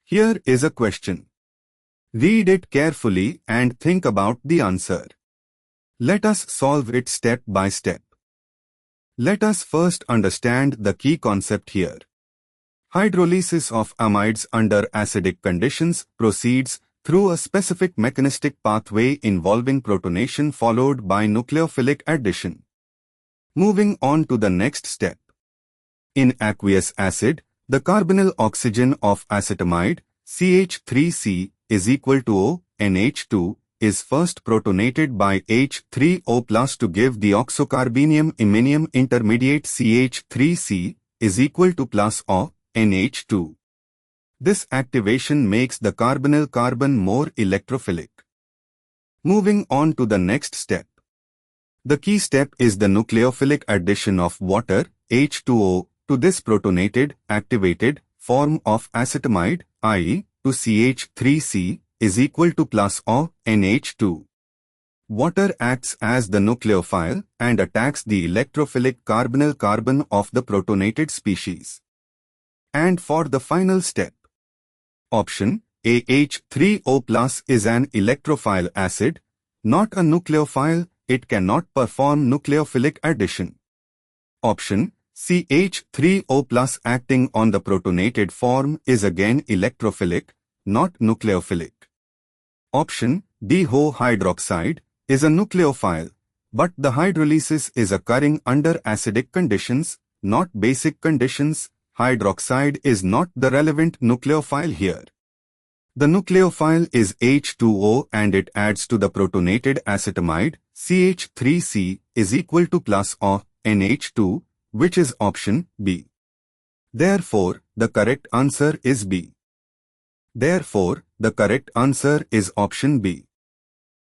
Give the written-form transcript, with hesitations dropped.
Here is a question. Read it carefully and think about the answer. Let us solve it step by step. Let us first understand the key concept here. Hydrolysis of amides under acidic conditions proceeds through a specific mechanistic pathway involving protonation followed by nucleophilic addition. Moving on to the next step. In aqueous acid, the carbonyl oxygen of acetamide, CH3C, is equal to O, NH2, is first protonated by H3O+ to give the oxocarbenium iminium intermediate CH3C, is equal to plus O, NH2. This activation makes the carbonyl carbon more electrophilic. Moving on to the next step. The key step is the nucleophilic addition of water, H2O, to this protonated, activated form of acetamide, I, to CH3C, is equal to plus O, NH2. Water acts as the nucleophile and attacks the electrophilic carbonyl carbon of the protonated species. And for the final step. Option A, H3O+ is an electrophile acid, not a nucleophile. It cannot perform nucleophilic addition. Option C, H3O+ acting on the protonated form is again electrophilic, not nucleophilic. Option D, HO hydroxide, is a nucleophile, but the hydrolysis is occurring under acidic conditions, not basic conditions. Hydroxide is not the relevant nucleophile here. The nucleophile is H2O and it adds to the protonated acetamide, CH3C, is equal to plus O, NH2, which is option B. Therefore, the correct answer is B. Therefore, the correct answer is option B.